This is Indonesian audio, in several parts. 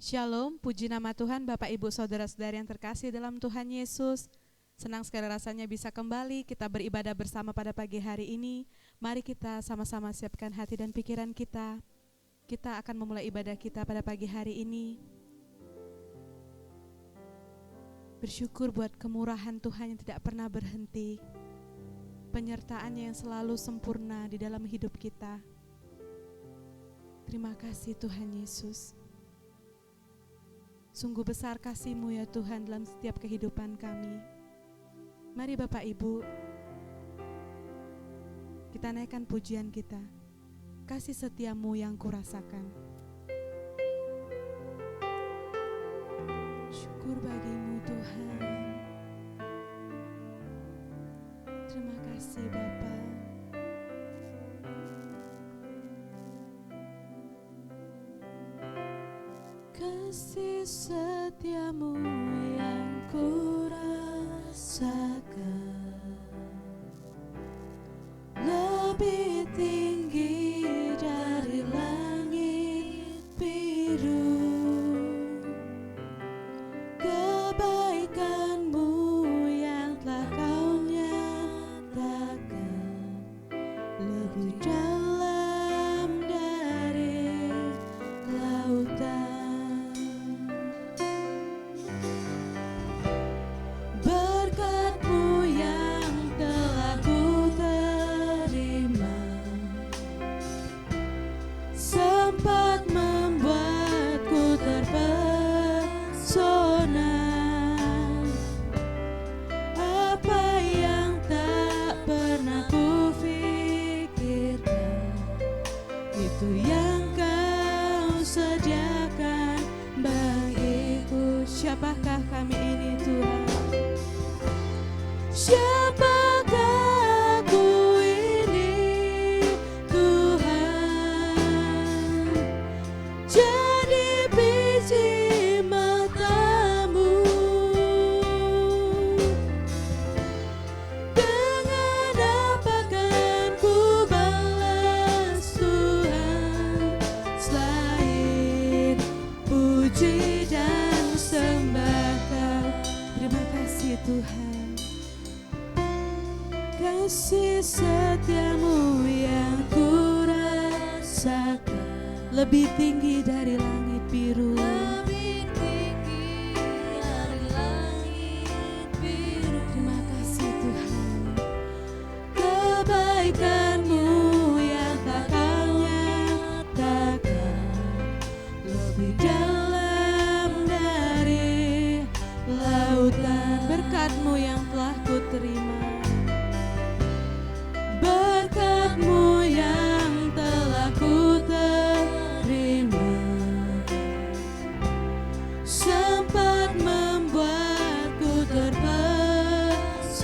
Shalom, puji nama Tuhan, Bapak Ibu Saudara-saudari yang terkasih dalam Tuhan Yesus. Senang sekali rasanya bisa kembali kita beribadah bersama pada pagi hari ini. Mari kita sama-sama siapkan hati dan pikiran kita. Kita akan memulai ibadah kita pada pagi hari ini. Bersyukur buat kemurahan Tuhan yang tidak pernah berhenti. Penyertaan-Nya yang selalu sempurna di dalam hidup kita. Terima kasih Tuhan Yesus. Sungguh besar kasih-Mu ya Tuhan dalam setiap kehidupan kami. Mari Bapak Ibu, kita naikkan pujian kita. Kasih setia-Mu yang kurasakan. Syukur bagi-Mu Tuhan. Terima kasih Bapa. Kasih setia-Mu yang kurasakan lebih tinggi dari langit biru. Kebaikan-Mu yang telah Kau nyatakan lebih dalam dari lautan. Berkat-Mu yang telah Ku terima sempat membuatku terpesona. Apa yang tak pernah ku pikirkan, itu yang Kau sediakan bagiku. Siapakah kami ini Tuhan? Siapakah aku ini Tuhan? Jadi biji mata-Mu. Dengan apa kan ku balas Tuhan, selain puji dan sembah Kau. Terima kasih Tuhan. Kasih setia-Mu yang kurasakan lebih tinggi dari langit biru. Lebih tinggi dari langit biru. Terima kasih Tuhan. Kebaikan-Mu yang tak Kau nyatakan lebih dalam dari lautan. Berkat-Mu yang telah Ku terima, berkat-Mu yang telah Ku terima sempat membuatku terpesona.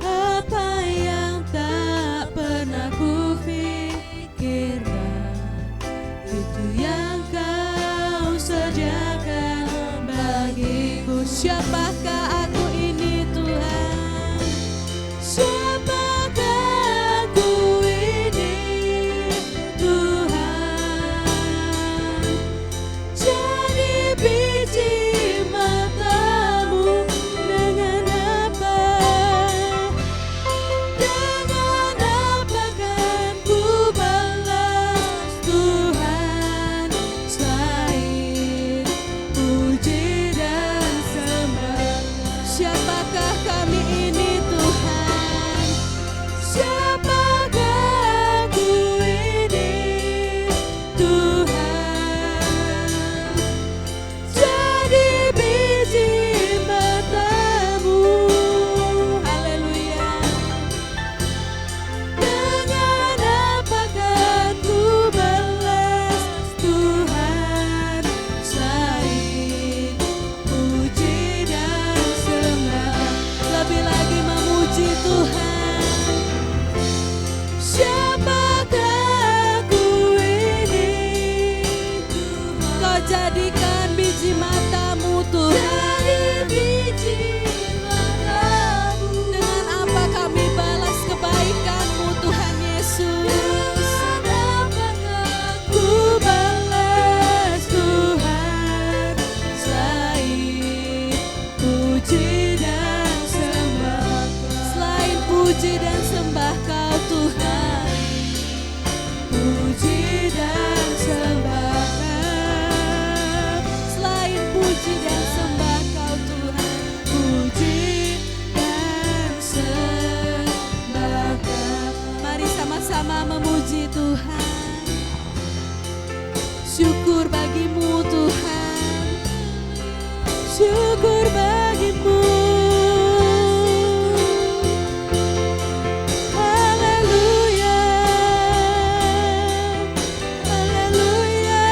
Apa yang tak pernah ku pikirkan, itu yang Kau sediakan bagiku. Siapakah aku ini Tuhan? Siapakah aku ini Tuhan? Jadi biji mata-Mu. Dengan apa? Dengan apa kan ku balas Tuhan, selain puji dan sembah. Siapakah kami ini Tuhan? Siapakah aku ini Tuhan? Jadi biji mata-Mu. Haleluya. Dengan apa kan ku balas Tuhan, selain puji dan sembah. Lebih lagi memuji Tuhan. Siapakah aku ini Tuhan? Kau jadikan biji mata-Mu Tuhan. Biji mata-Mu. Dengan apa kami balas kebaikan-Mu Tuhan Yesus? Dengan apa ku balas syukur bagimu Tuhan, syukur bagimu. Haleluya, haleluya,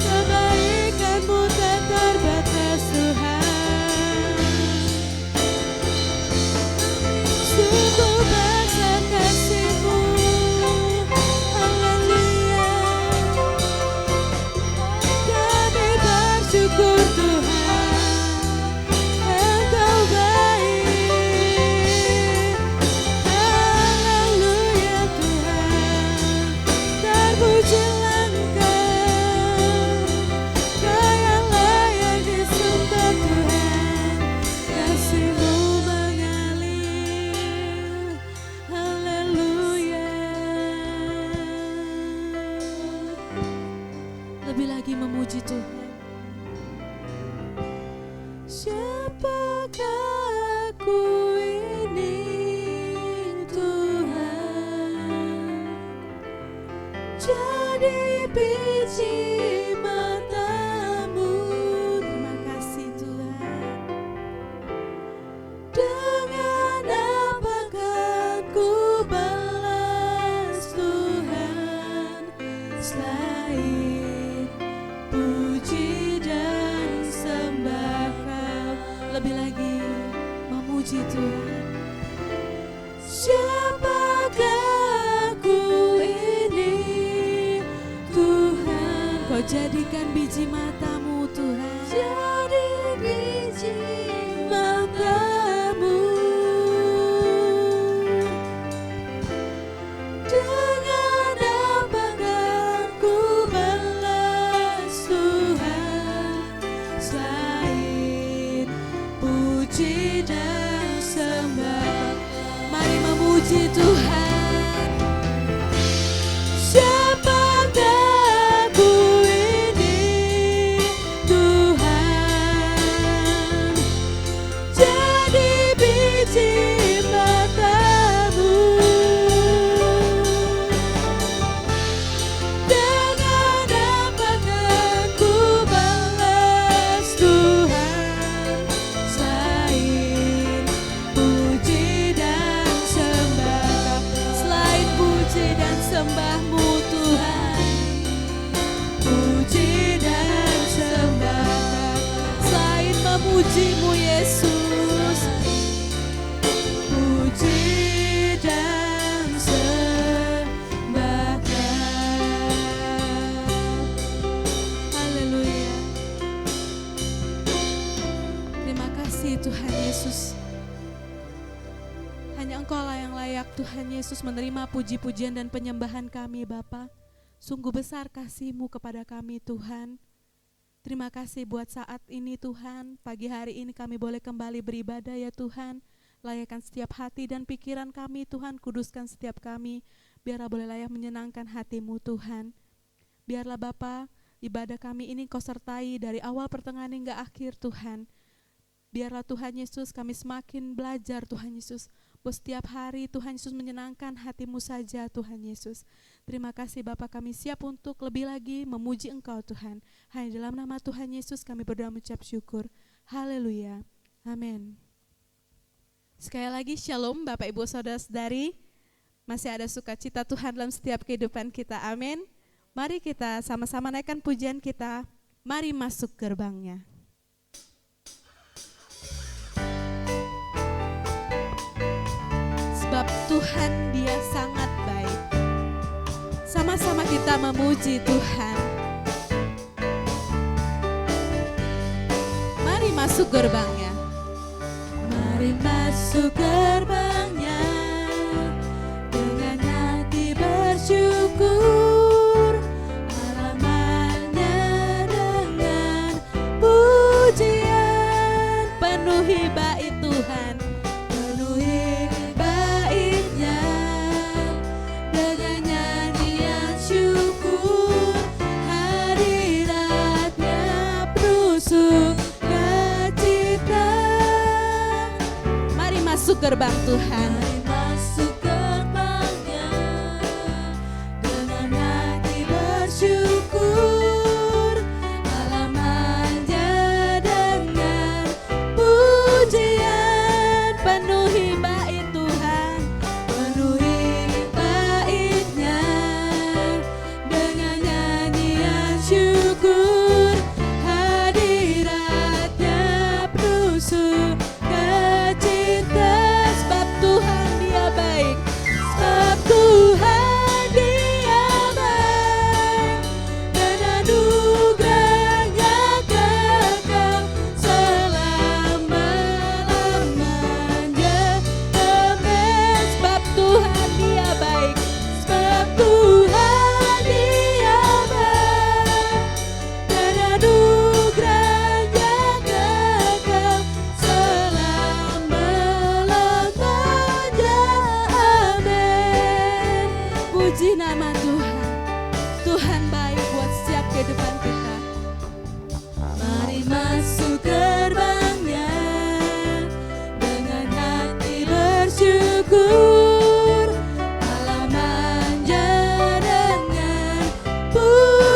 kebaikanmu tak terbatas Tuhan, sungguh besar kasih-Mu. Haleluya, kami bersyukur Tuhan, Engkau baik. Haleluya Tuhan, terpujilah Engkau, Kau yang layak disembah Tuhan, kasih-Mu mengalir. Haleluya. Lebih lagi memuji Tuhan. Siapakah aku ini Tuhan, jadi biji mata-Mu. Terima kasih Tuhan. Dengan apakah ku balas Tuhan, selain puji dan sembah Kau. Lebih lagi memuji Tuhan. Siapakah aku ini Tuhan, Kau jadikan biji mata-Mu Tuhan, jadi biji mata-Mu. Dengan apakah ku balas Tuhan, selain puji dan sembah. Mari memuji Tuhan. Siapakah aku ini Tuhan, jadi biji mata-Mu. Dengan apakah ku balas Tuhan, selain puji dan sembah. Selain puji dan sembah-Mu Tuhan, puji dan sembah. Selain memuji-Mu Yesus, puji dan sembah. Haleluya. Terima kasih Tuhan Yesus. Hanya Engkau-lah yang layak Tuhan Yesus menerima puji-pujian dan penyembahan kami Bapa. Sungguh besar kasih-Mu kepada kami Tuhan. Terima kasih buat saat ini Tuhan. Pagi hari ini kami boleh kembali beribadah ya Tuhan. Layakkan setiap hati dan pikiran kami Tuhan. Kuduskan setiap kami. Biarlah boleh layak menyenangkan hati-Mu Tuhan. Biarlah Bapa, ibadah kami ini Kau sertai dari awal pertengahan hingga akhir Tuhan. Biarlah Tuhan Yesus kami semakin belajar Tuhan Yesus. Bahwa setiap hari Tuhan Yesus menyenangkan hati-Mu saja Tuhan Yesus. Terima kasih Bapa, kami siap untuk lebih lagi memuji Engkau Tuhan. Hanya dalam nama Tuhan Yesus kami berdoa mengucap syukur. Haleluya. Amin. Sekali lagi shalom Bapak Ibu Saudara-saudari. Masih ada sukacita Tuhan dalam setiap kehidupan kita. Amin. Mari kita sama-sama naikkan pujian kita. Mari masuk gerbangnya. Sebab Tuhan Dia sangat baik. Sama-sama kita memuji Tuhan. Mari masuk gerbangnya. Mari masuk gerbangnya dengan hati bersyukur, halamannya dengan pujian. Penuhi bait Tuhan, penuhi baitnya dengan nyanyian syukur, hadiratnya penuh sukacita. Mari masuk gerbang Tuhan. Mari masuk gerbangnya dengan hati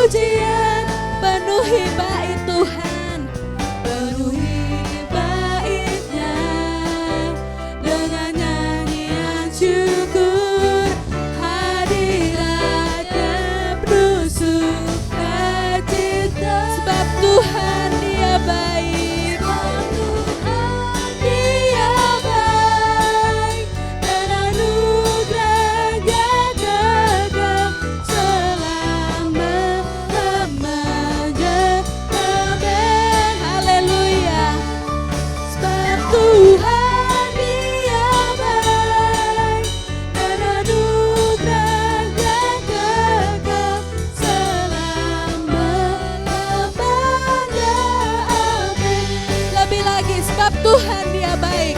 pujian, penuhi bait Tuhan, penuhi baitnya dengan nyanyian syukur, hadiratnya penuh sukacita. Sebab Tuhan Dia baik, Dia baik, dan anugerahnya kekal selama-lamanya. Amin. Haleluya. Sebab Tuhan Dia baik, dan anugerahnya kekal selama-lamanya. Amin. Lebih lagi, sebab Tuhan Dia baik,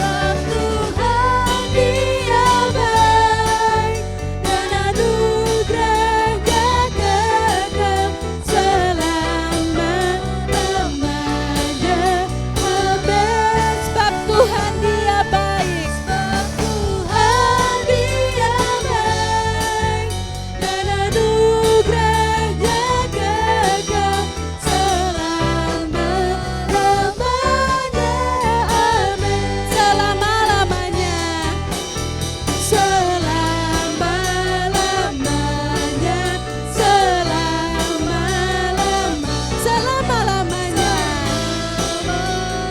Tuhan Dia baik, dan anugerahnya kekal selama-lamanya. Amin. Sebab Tuhan Dia baik, sebab Tuhan Dia baik, dan anugerahnya kekal selama-lamanya. Amin. Selama-lamanya, selama-lamanya, selama-lamanya,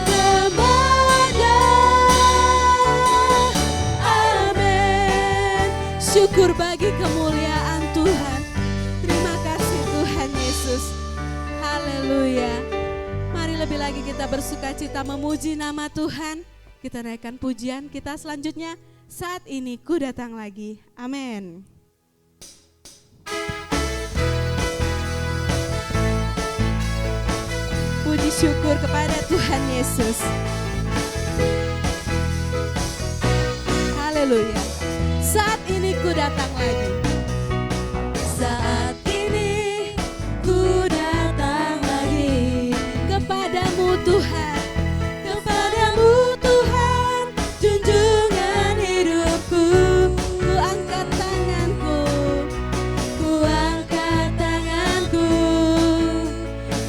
selamanya. Amin. Syukur bagi kemuliaan Tuhan. Terima kasih Tuhan Yesus. Haleluya. Mari lebih lagi kita bersukacita memuji nama Tuhan. Kita naikkan pujian kita selanjutnya. Saat ini ku datang lagi. Amin. Puji syukur kepada Tuhan Yesus. Haleluya. Saat ini ku datang lagi. Saat ini ku datang lagi kepadamu Tuhan, kepadamu Tuhan, junjungan hidupku. Ku angkat tanganku, ku angkat tanganku,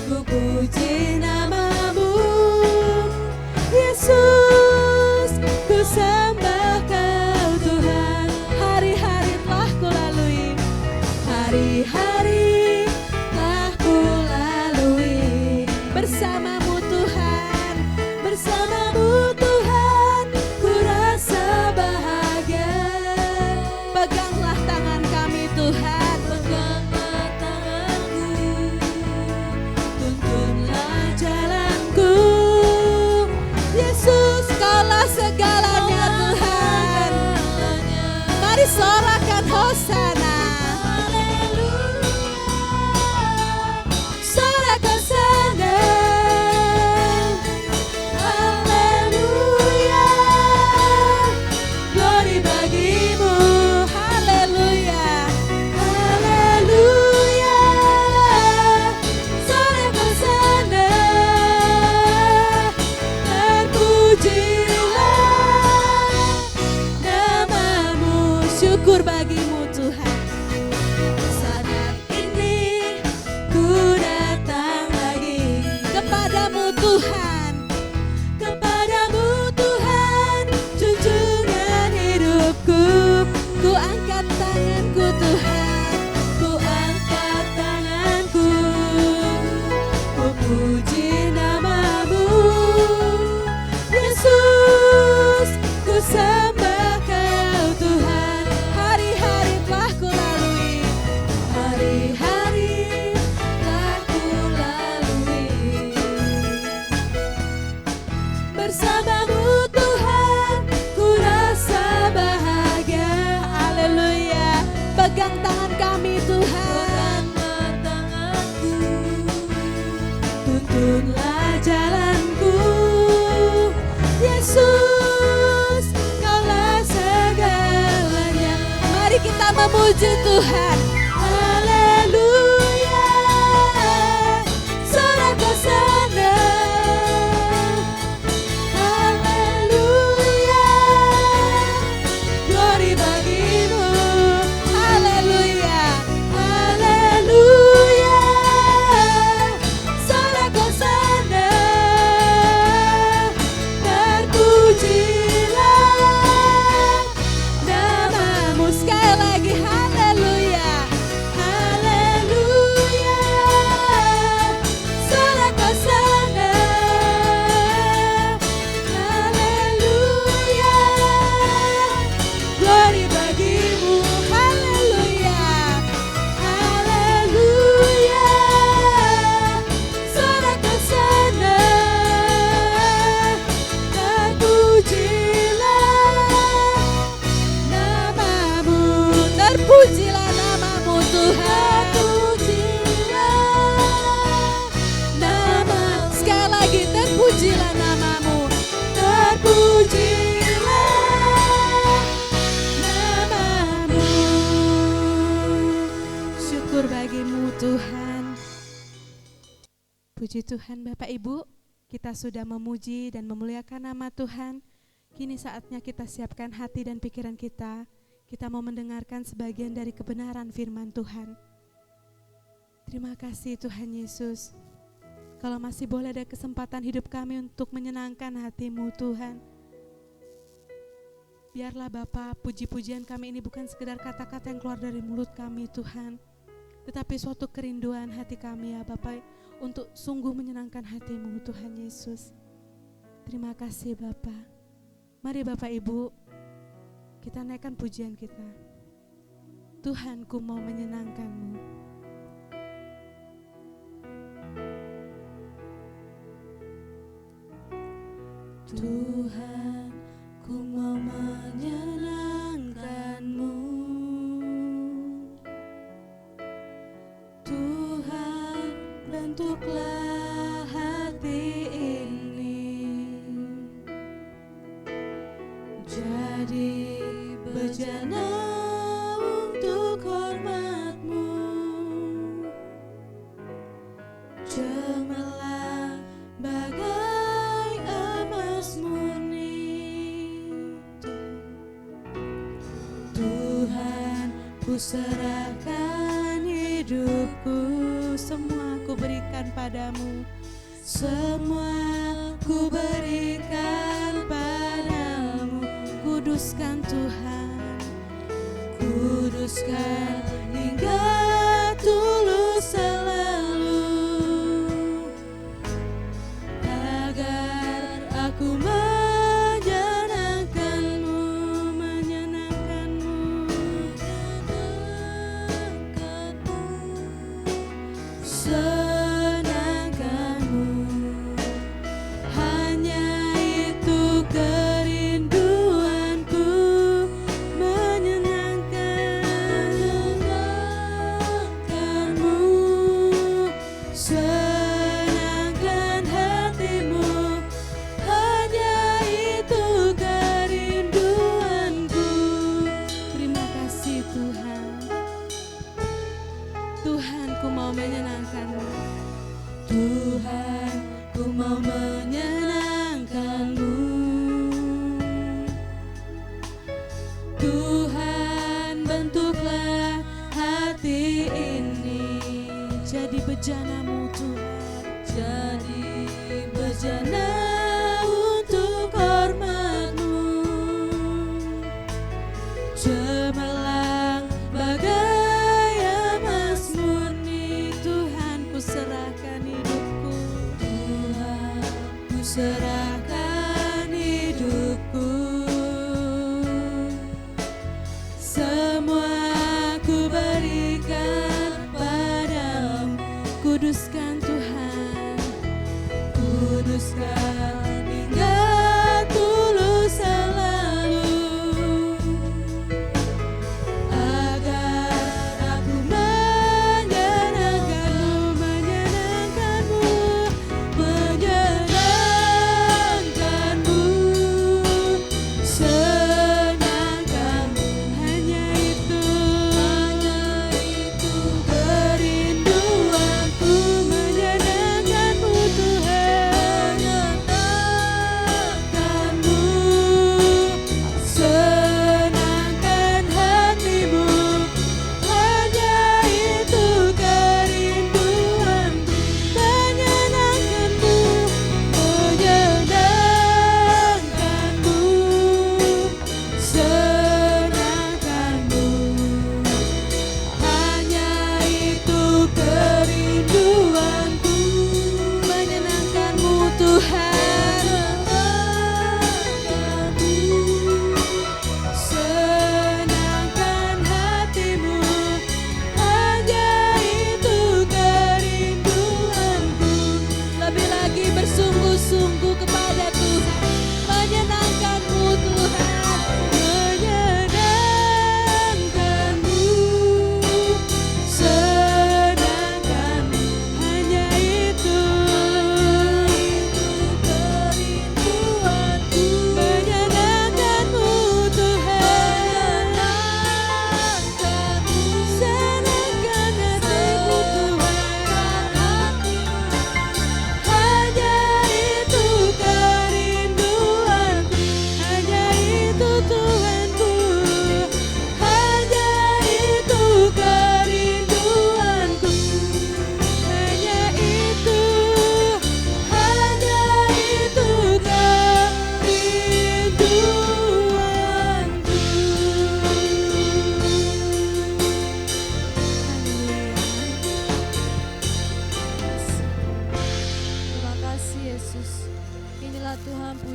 ku puji namamu Yesus. Ku sembah Kau Tuhan, hari-hari telah ku lalui, hari-hari telah ku lalui bersamamu Tuhan, bersamamu Tuhan, ku rasa bahagia. Peganglah tangan kami Tuhan, peganglah tanganku, tuntunlah jalanku. Yesus, Kaulah segalanya Tuhan. Mari sorakan hosana. Sorakan sana. Haleluya. Glory bagimu. Haleluya. Haleluya. Sorakan sana. Terpujilah namamu. Syukur bagimu Tuhan. Saat ini ku datang lagi kepadamu Tuhan, kepadamu Tuhan, junjungan hidupku. Ku angkat tanganku Tuhan, ku angkat tanganku, ku puji namamu Yesus. Ku sembah Kau Tuhan, hari-hari telah ku lalui, hari-hari telah ku lalui bersamamu Tuhan, ku rasa bahagia. Haleluya. Pegang tangan kami Tuhan, pegang tanganku, tuntunlah jalanku. Yesus, Kaulah segalanya. Mari kita memuji Tuhan. Haleluya. Sorakan sana. Haleluya. Glory bagimu. Haleluya. Haleluya. Puji Tuhan Bapak Ibu, kita sudah memuji dan memuliakan nama Tuhan. Kini saatnya kita siapkan hati dan pikiran kita. Kita mau mendengarkan sebagian dari kebenaran firman Tuhan. Terima kasih Tuhan Yesus. Kalau masih boleh ada kesempatan hidup kami untuk menyenangkan hati-Mu Tuhan. Biarlah Bapa, puji-pujian kami ini bukan sekedar kata-kata yang keluar dari mulut kami Tuhan, tetapi suatu kerinduan hati kami ya Bapak, untuk sungguh menyenangkan hati-Mu Tuhan Yesus. Terima kasih Bapa. Mari Bapak Ibu, kita naikkan pujian kita. Tuhan, ku mau menyenangkan-Mu. Tuhan, ku mau menyenangkan-Mu. Tuhan, bentuklah hati ini jadi bejana untuk hormat-Mu. Cemerlang bagai emas murni. Tuhan, ku serahkan hidupku, semua ku berikan padamu, semua ku berikan padamu. Kuduskan Tuhan, kuduskan hingga tulus selalu, agar aku menyenangkan-Mu, menyenangkan-Mu, senangkan-Mu. Hanya itu kerinduanku, menyenangkan-Mu, senangkan hati-Mu. Hanya itu kerinduanku. Terima kasih Tuhan. Tuhan, ku mau menyenangkan-Mu. Tuhan, ku mau menyenangkan-Mu. Tuhan, bentuklah hati ini Jadi bejana-Mu Tuhan. jadi bejana untuk hormat-Mu. Cemerlang bagai emas murni. Tuhan, ku serahkan hidupku. Tuhan, ku serahkan hidupku, semua ku berikan padamu. Kuduskan Tuhan, Kuduskan hingga tulus selalu, agar aku menyenangkan-Mu, menyenangkan-Mu, menyenangkan-Mu, senangkan-Mu. hanya itu Kerinduanku, menyenangkan-Mu Tuhan, menyenangkan-Mu.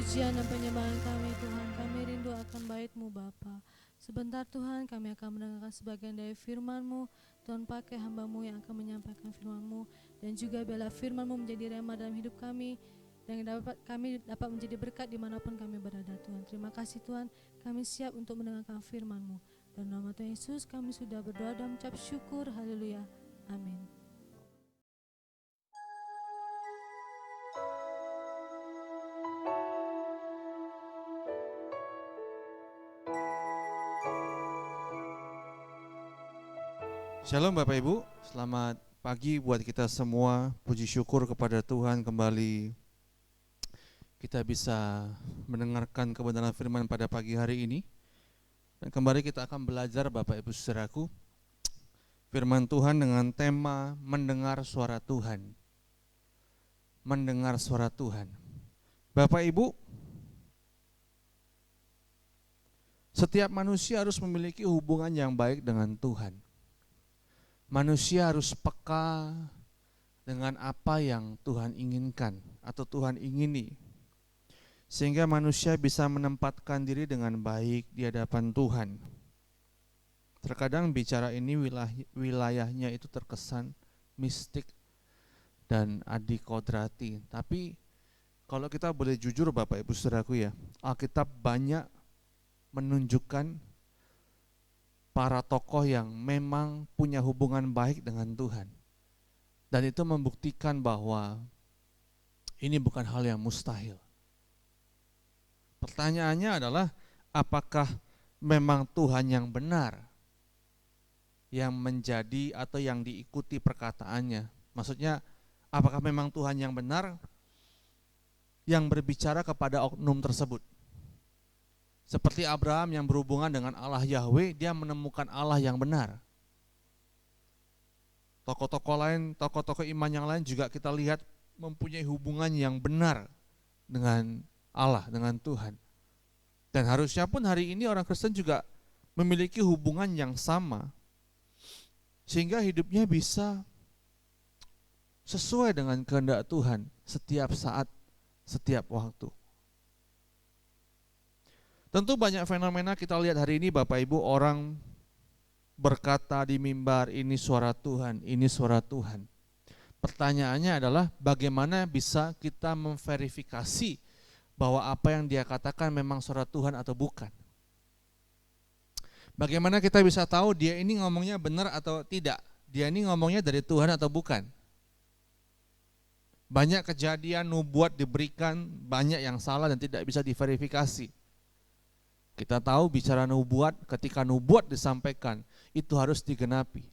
pujian dan penyembahan kami Tuhan. Kami rindu akan bait-Mu Bapa. Sebentar Tuhan kami akan mendengarkan sebagian dari firman-Mu. Tuhan pakai hamba-Mu yang akan menyampaikan firman-Mu. Dan juga biarlah firman-Mu menjadi rema dalam hidup kami. Dan kami dapat menjadi berkat dimanapun kami berada Tuhan. Terima kasih Tuhan, kami siap untuk mendengarkan firman-Mu. Dan nama Tuhan Yesus kami sudah berdoa dan mengucap syukur. Haleluya. Amin. Shalom Bapak Ibu, selamat pagi buat kita semua. Puji syukur kepada Tuhan kembali kita bisa mendengarkan kebenaran firman pada pagi hari ini. Dan kembali kita akan belajar Bapak Ibu saudaraku, firman Tuhan dengan tema mendengar suara Tuhan. Mendengar suara Tuhan. Bapak Ibu, setiap manusia harus memiliki hubungan yang baik dengan Tuhan. Manusia harus peka dengan apa yang Tuhan inginkan atau Tuhan ingini, sehingga manusia bisa menempatkan diri dengan baik di hadapan Tuhan. Terkadang bicara ini wilayahnya itu terkesan mistik dan adikodrati, tapi kalau kita boleh jujur Bapak Ibu saudaraku ya, Alkitab banyak menunjukkan para tokoh yang memang punya hubungan baik dengan Tuhan. Dan itu membuktikan bahwa ini bukan hal yang mustahil. Pertanyaannya adalah, apakah memang Tuhan yang benar yang menjadi atau yang diikuti perkataannya? Maksudnya, apakah memang Tuhan yang benar yang berbicara kepada oknum tersebut? Seperti Abraham yang berhubungan dengan Allah Yahweh, dia menemukan Allah yang benar. Tokoh-tokoh lain, tokoh-tokoh iman yang lain juga kita lihat mempunyai hubungan yang benar dengan Allah, dengan Tuhan. Dan harusnya pun hari ini orang Kristen juga memiliki hubungan yang sama, sehingga hidupnya bisa sesuai dengan kehendak Tuhan setiap saat, setiap waktu. Tentu banyak fenomena kita lihat hari ini Bapak Ibu, orang berkata di mimbar, ini suara Tuhan, ini suara Tuhan. Pertanyaannya adalah bagaimana bisa kita memverifikasi bahwa apa yang dia katakan memang suara Tuhan atau bukan. Bagaimana kita bisa tahu dia ini ngomongnya benar atau tidak, dia ini ngomongnya dari Tuhan atau bukan. Banyak kejadian nubuat diberikan, banyak yang salah dan tidak bisa diverifikasi. Kita tahu bicara nubuat, ketika nubuat disampaikan, itu harus digenapi.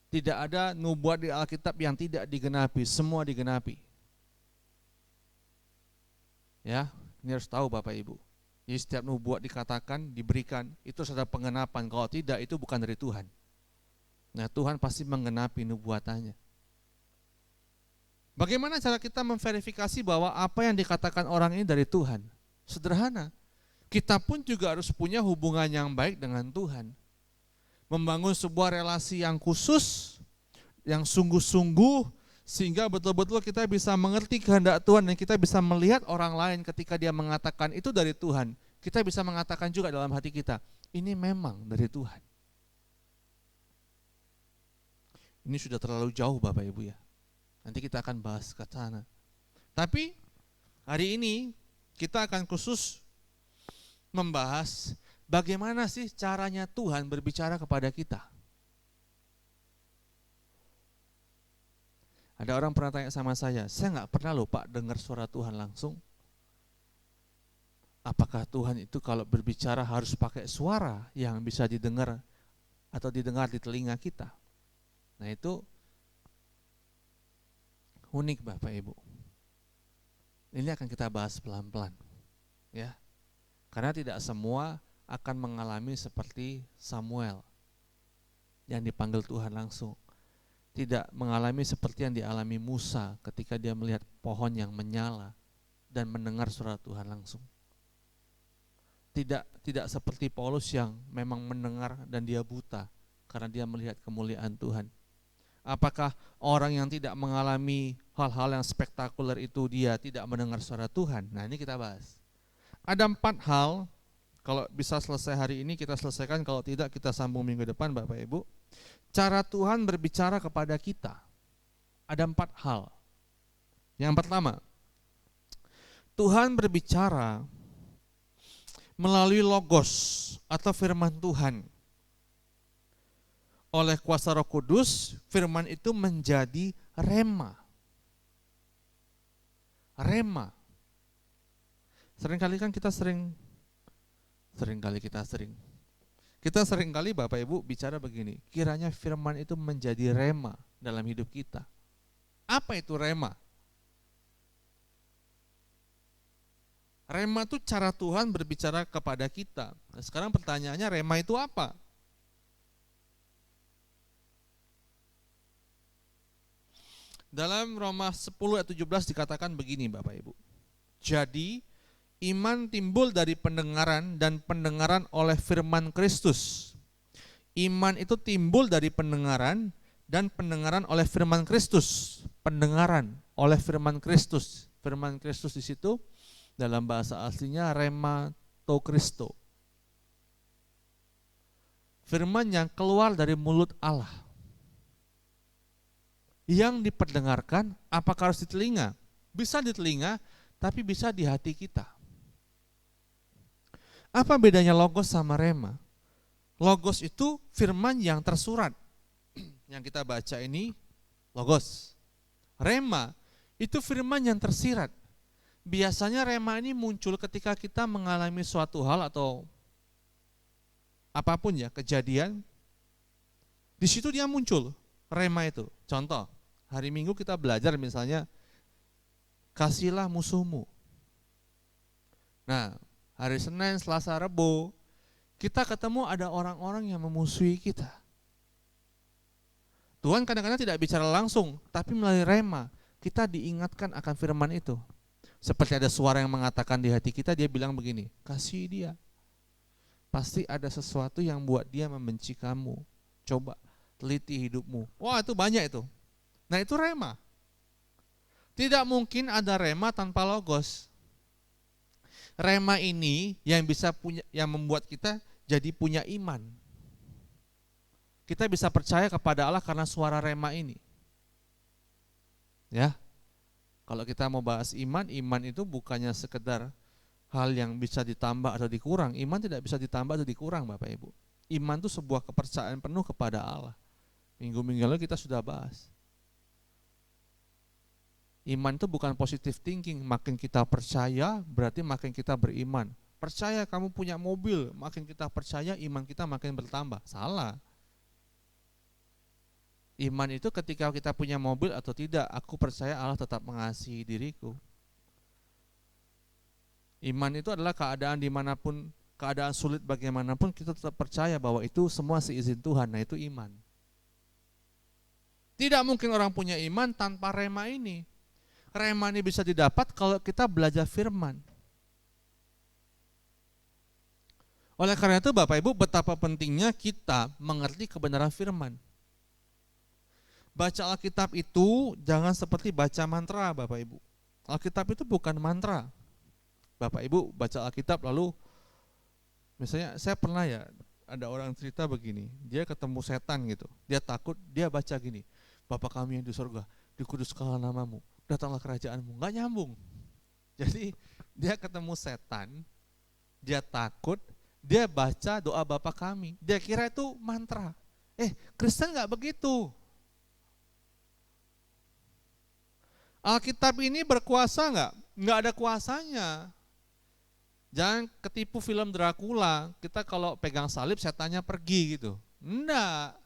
Tidak ada nubuat di Alkitab yang tidak digenapi, semua digenapi. Ya, ini harus tahu Bapak Ibu. Jadi setiap nubuat dikatakan, diberikan, itu sudah pengenapan. Kalau tidak, itu bukan dari Tuhan. Nah, Tuhan pasti menggenapi nubuatannya. Bagaimana cara kita memverifikasi bahwa apa yang dikatakan orang ini dari Tuhan? Sederhana. Kita pun juga harus punya hubungan yang baik dengan Tuhan. Membangun sebuah relasi yang khusus, yang sungguh-sungguh, sehingga betul-betul kita bisa mengerti kehendak Tuhan dan kita bisa melihat orang lain ketika dia mengatakan itu dari Tuhan. Kita bisa mengatakan juga dalam hati kita, ini memang dari Tuhan. Ini sudah terlalu jauh Bapak Ibu ya. Nanti kita akan bahas ke sana. Tapi hari ini kita akan khusus membahas bagaimana sih caranya Tuhan berbicara kepada kita. Ada orang pernah tanya sama saya nggak pernah loh Pak dengar suara Tuhan langsung. Apakah Tuhan itu kalau berbicara harus pakai suara yang bisa didengar atau didengar di telinga kita? Nah itu unik Bapak Ibu. Ini akan kita bahas pelan-pelan, ya. Karena tidak semua akan mengalami seperti Samuel yang dipanggil Tuhan langsung. Tidak mengalami seperti yang dialami Musa ketika dia melihat pohon yang menyala dan mendengar suara Tuhan langsung. Tidak seperti Paulus yang memang mendengar dan dia buta karena dia melihat kemuliaan Tuhan. Apakah orang yang tidak mengalami hal-hal yang spektakuler itu dia tidak mendengar suara Tuhan? Nah, ini kita bahas. Ada 4 hal, kalau bisa selesai hari ini kita selesaikan, kalau tidak kita sambung minggu depan Bapak Ibu. Cara Tuhan berbicara kepada kita. Ada 4 hal. Yang pertama, Tuhan berbicara melalui logos atau firman Tuhan. Oleh kuasa Roh Kudus, firman itu menjadi rema. Rema. Seringkali kita seringkali Bapak Ibu bicara begini, kiranya firman itu menjadi rema dalam hidup kita. Apa itu rema? Rema itu cara Tuhan berbicara kepada kita. Nah, sekarang pertanyaannya, rema itu apa? Dalam Roma 10 ayat 17 dikatakan begini Bapak Ibu. Jadi iman timbul dari pendengaran dan pendengaran oleh firman Kristus. Iman itu timbul dari pendengaran dan pendengaran oleh firman Kristus. Pendengaran oleh firman Kristus. Firman Kristus di situ dalam bahasa aslinya rema to Kristo. Firman yang keluar dari mulut Allah. Yang diperdengarkan, apakah harus di telinga? Bisa di telinga, tapi bisa di hati kita. Apa bedanya logos sama rema? Logos itu firman yang tersurat. Yang kita baca ini logos. Rema itu firman yang tersirat. Biasanya rema ini muncul ketika kita mengalami suatu hal atau apapun ya, kejadian. Di situ dia muncul. Rema itu, contoh, hari Minggu kita belajar misalnya, kasihilah musuhmu. Nah, hari Senin, Selasa, Rebo, kita ketemu ada orang-orang yang memusuhi kita. Tuhan kadang-kadang tidak bicara langsung, tapi melalui rema, kita diingatkan akan firman itu. Seperti ada suara yang mengatakan di hati kita, dia bilang begini, kasihi dia. Pasti ada sesuatu yang buat dia membenci kamu. Coba teliti hidupmu. Wah, itu banyak itu. Nah, itu rema. Tidak mungkin ada rema tanpa logos. Rema ini yang membuat kita jadi punya iman. Kita bisa percaya kepada Allah karena suara rema ini. Ya. Kalau kita mau bahas iman, iman itu bukannya sekedar hal yang bisa ditambah atau dikurang. Iman tidak bisa ditambah atau dikurang, Bapak Ibu. Iman itu sebuah kepercayaan penuh kepada Allah. Minggu-minggu lalu kita sudah bahas. Iman itu bukan positive thinking, makin kita percaya berarti makin kita beriman. Percaya kamu punya mobil, makin kita percaya iman kita makin bertambah. Salah. Iman itu ketika kita punya mobil atau tidak, aku percaya Allah tetap mengasihi diriku. Iman itu adalah keadaan dimanapun, keadaan sulit bagaimanapun kita tetap percaya bahwa itu semua seizin Tuhan. Nah, itu iman. Tidak mungkin orang punya iman tanpa rema ini. Rema ini bisa didapat kalau kita belajar firman. Oleh karena itu Bapak Ibu, betapa pentingnya kita mengerti kebenaran firman. Baca Alkitab itu jangan seperti baca mantra Bapak Ibu. Alkitab itu bukan mantra. Bapak Ibu baca Alkitab lalu, misalnya saya pernah ya, ada orang cerita begini, dia ketemu setan gitu, dia takut, dia baca gini, Bapa kami yang di surga, dikuduskanlah namamu, datanglah kerajaanmu. Nggak nyambung. Jadi dia ketemu setan, dia takut, dia baca doa Bapa kami, dia kira itu mantra. Kristen nggak begitu. Alkitab ini berkuasa nggak? Nggak ada kuasanya. Jangan ketipu film Dracula, kita kalau pegang salib setannya pergi gitu. Enggak.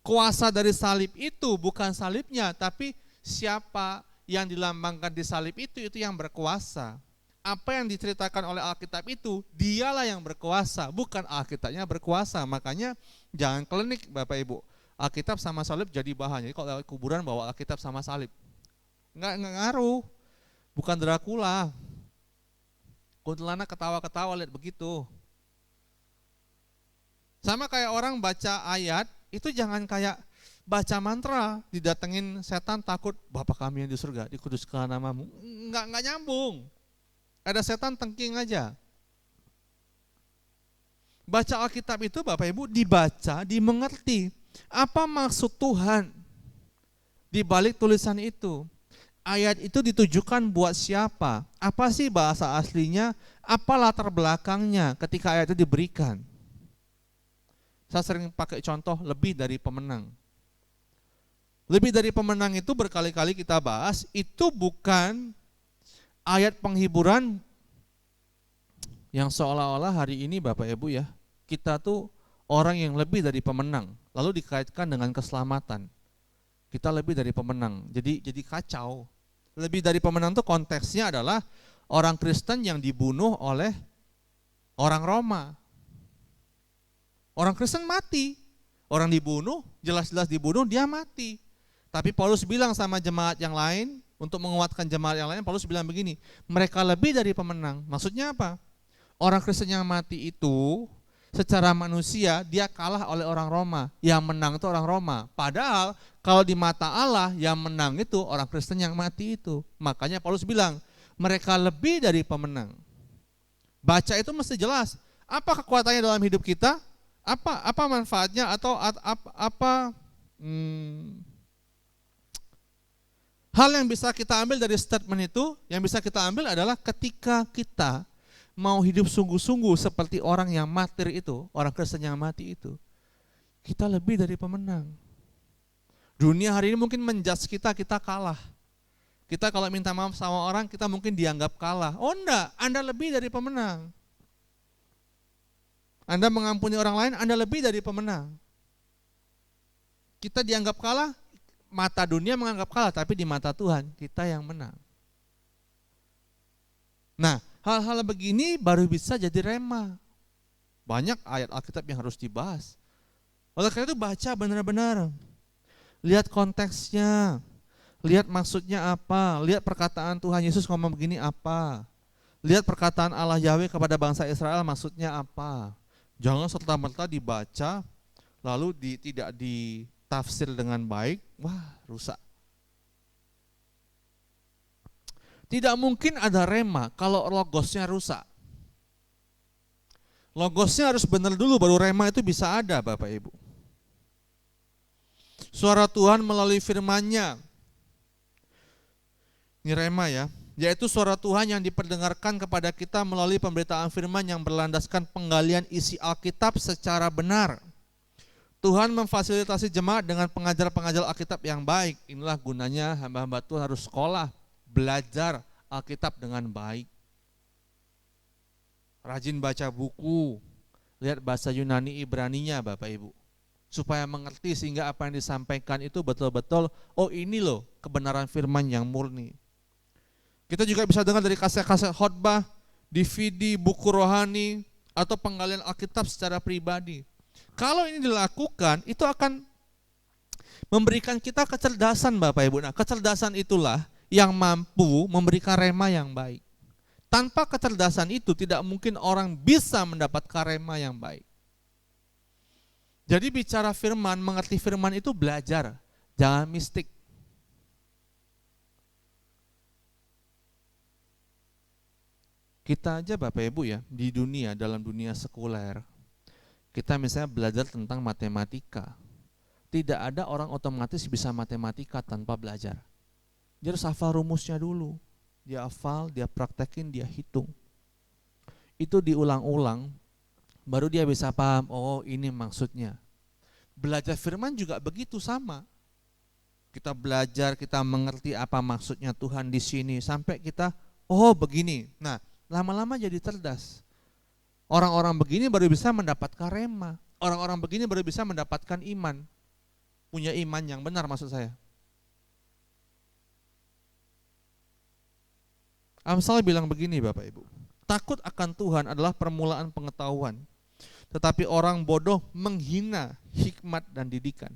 Kuasa dari salib itu bukan salibnya, tapi siapa yang dilambangkan di salib itu yang berkuasa. Apa yang diceritakan oleh Alkitab itu, dialah yang berkuasa, bukan Alkitabnya berkuasa. Makanya jangan klinik Bapak Ibu. Alkitab sama salib jadi bahan. Jadi kalau lewat kuburan bawa Alkitab sama salib. Enggak ngaruh. Bukan Dracula. Kuntilanak ketawa-ketawa lihat begitu. Sama kayak orang baca ayat, itu jangan kayak baca mantra, didatengin setan takut, Bapa kami yang di surga, dikuduskan namamu. Enggak nyambung. Ada setan tengking aja. Baca Alkitab itu Bapak Ibu dibaca, dimengerti. Apa maksud Tuhan di balik tulisan itu? Ayat itu ditujukan buat siapa? Apa sih bahasa aslinya? Apa latar belakangnya ketika ayat itu diberikan? Saya sering pakai contoh lebih dari pemenang. Lebih dari pemenang itu berkali-kali kita bahas, itu bukan ayat penghiburan yang seolah-olah hari ini Bapak Ibu ya, kita tuh orang yang lebih dari pemenang, lalu dikaitkan dengan keselamatan. Kita lebih dari pemenang, jadi kacau. Lebih dari pemenang tuh konteksnya adalah orang Kristen yang dibunuh oleh orang Roma. Orang Kristen mati, orang dibunuh, jelas-jelas dibunuh, dia mati. Tapi Paulus bilang sama jemaat yang lain, untuk menguatkan jemaat yang lain, Paulus bilang begini, mereka lebih dari pemenang. Maksudnya apa? Orang Kristen yang mati itu, secara manusia, dia kalah oleh orang Roma. Yang menang itu orang Roma. Padahal, kalau di mata Allah, yang menang itu orang Kristen yang mati itu. Makanya Paulus bilang, mereka lebih dari pemenang. Baca itu mesti jelas. Apa kekuatannya dalam hidup kita? Apa manfaatnya atau hal yang bisa kita ambil dari statement itu, yang bisa kita ambil adalah ketika kita mau hidup sungguh-sungguh seperti orang yang martir itu, orang Kristen yang mati itu, kita lebih dari pemenang. Dunia hari ini mungkin menjudge kita kalah. Kita kalau minta maaf sama orang, kita mungkin dianggap kalah. Oh enggak, Anda lebih dari pemenang. Anda mengampuni orang lain, Anda lebih dari pemenang. Kita dianggap kalah, mata dunia menganggap kalah, tapi di mata Tuhan kita yang menang. Nah, hal-hal begini baru bisa jadi rema. Banyak ayat Alkitab yang harus dibahas. Oleh karena itu baca benar-benar. Lihat konteksnya, lihat maksudnya apa, lihat perkataan Tuhan Yesus ngomong begini apa. Lihat perkataan Allah Yahweh kepada bangsa Israel maksudnya apa. Jangan serta-merta dibaca, lalu tidak ditafsir dengan baik, wah rusak. Tidak mungkin ada rema kalau logosnya rusak. Logosnya harus benar dulu baru rema itu bisa ada Bapak Ibu. Suara Tuhan melalui firman-Nya. Ini rema ya, yaitu suara Tuhan yang diperdengarkan kepada kita melalui pemberitaan firman yang berlandaskan penggalian isi Alkitab secara benar. Tuhan memfasilitasi jemaat dengan pengajar-pengajar Alkitab yang baik. Inilah gunanya hamba-hamba Tuhan harus sekolah, belajar Alkitab dengan baik. Rajin baca buku, lihat bahasa Yunani Ibraninya Bapak Ibu. Supaya mengerti sehingga apa yang disampaikan itu betul-betul, oh ini loh kebenaran firman yang murni. Kita juga bisa dengar dari kaset-kaset khotbah, DVD, buku rohani, atau penggalian Alkitab secara pribadi. Kalau ini dilakukan, itu akan memberikan kita kecerdasan Bapak Ibu. Nah, kecerdasan itulah yang mampu memberikan rema yang baik. Tanpa kecerdasan itu tidak mungkin orang bisa mendapatkan rema yang baik. Jadi bicara firman, mengerti firman itu belajar, jangan mistik. Kita aja Bapak Ibu ya, di dunia, dalam dunia sekuler, kita misalnya belajar tentang matematika. Tidak ada orang otomatis bisa matematika tanpa belajar. Dia harus hafal rumusnya dulu. Dia hafal, dia praktekin, dia hitung. Itu diulang-ulang, baru dia bisa paham, oh ini maksudnya. Belajar firman juga begitu sama. Kita belajar, kita mengerti apa maksudnya Tuhan di sini, sampai kita, oh begini. Nah, lama-lama jadi cerdas. Orang-orang begini baru bisa mendapatkan rema. Orang-orang begini baru bisa mendapatkan iman. Punya iman yang benar maksud saya. Amsal bilang begini Bapak Ibu, takut akan Tuhan adalah permulaan pengetahuan, tetapi orang bodoh menghina hikmat dan didikan.